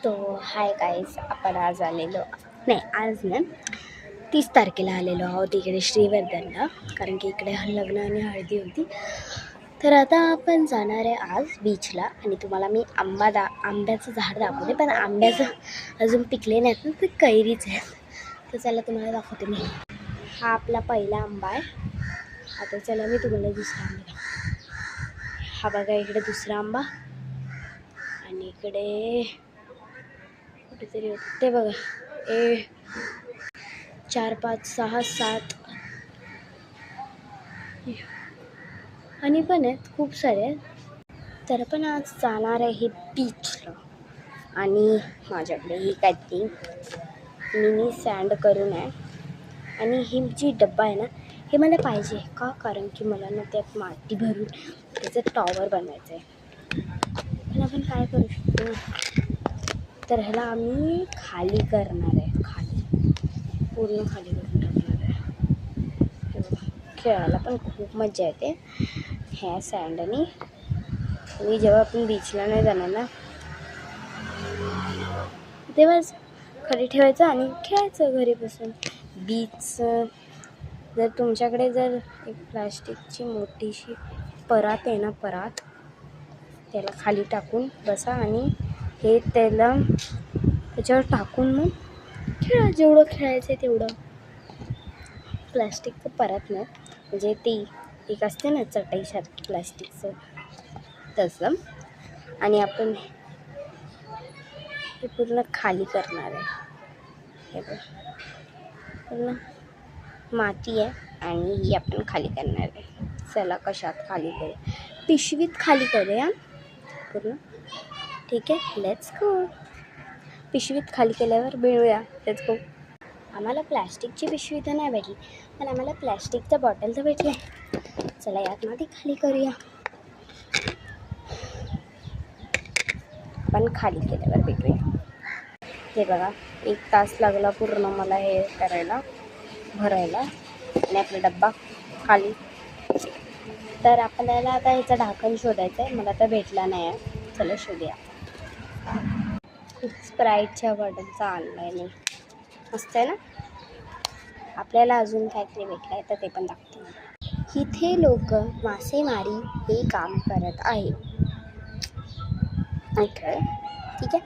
तो hi guys, आपण आज आलेलो नाही, आज ना 30 तारखेला आलेलो आहोत इकडे श्रीवर्धनला, कारण की इकडे लग्न आणि हळदी होती. तर आता आपण जाणार आहे आज बीचला आणि तुम्हाला मी आंब्याचं झाड दाखवते, पण आंब्याचं अजून पिकले नाहीत ना, ते कैरीच आहेत. तर चला तुम्हाला दाखवते मी. हा आपला पहिला आंबा आहे. आता चला मी तुम्हाला दुसरा आंबा दाखवते. हा बघा इकडे दुसरा आंबा आणि इकडे कुठेतरी होतं ते बघा, 4 5 6 7 आणि पण आहेत खूप सारे. तर आपण आज जाणार आहे बीचला आणि माझ्याकडे ही काहीतरी मिनी सँड करून आहे आणि ही जी डब्बा आहे ना, हे मला पाहिजे का, कारण की मला ना त्यात माती भरून त्याचं टॉवर बनवायचं आहे. पण आपण काय करू शकतो, तर ह्याला आम्ही खाली करणार आहे, पूर्ण खाली करून टाकणार आहे. खेळायला पण खूप मजा येते ह्या सँडनी. आणि जेव्हा आपण बीचला नाही जाणार ना, तेव्हाच खाली ठेवायचं आणि खेळायचं घरी बसून. बीच जर तुमच्याकडे जर एक प्लास्टिकची मोठीशी परात आहे ना, त्याला खाली टाकून बसा आणि हे त्याच्यावर टाकून मग खेळा, जेवढं खेळायचं आहे तेवढं. प्लास्टिकचं परात ना, म्हणजे ती एक असते ना चटईसारखी प्लास्टिकचं, तसं. आणि आपण हे पूर्ण खाली करणार आहे. हे बघ, पूर्ण माती आहे आणि ही आपण खाली करणार आहे. चला कशात खाली करूया, पिशवीत खाली करूया पूर्ण. ठीक आहे, लेट्स गो. पिशवीत खाली केल्यावर मिळूया, लेट्स गो. आम्हाला प्लॅस्टिकची पिशवी तर नाही भेटली, पण आम्हाला प्लॅस्टिकचं बॉटल तर भेटले. चला यात माती खाली करूया. पण खाली केल्यावर भेटूया. हे बघा, 1 तास लागला पूर्ण मला हे करायला, भरायला. आणि आपला डब्बा खाली. तर आपल्याला आता ह्याचं ढाकण शोधायचं आहे, मला तर भेटला नाही आहे. चला शोधूया. स्प्राईटच्या बॉटलचा आणला आहे मी, मस्त आहे ना. आपल्याला अजून काहीतरी भेटलं आहे, तर ते पण दाखवते. इथे लोक मासेमारी हे काम करत आहे. ओके, ठीक आहे.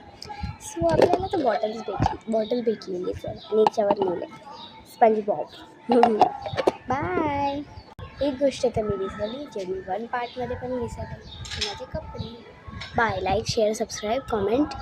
सो आपल्याला तर बॉटल भेटलेली सर, आणि याच्यावर लिहिलं स्पंज बॉब. बाय. एक गोष्ट तर मी विसरली, जे मी 1 पार्टमध्ये पण विसरले, माझे कपडे. Bye. Like, share, subscribe, comment.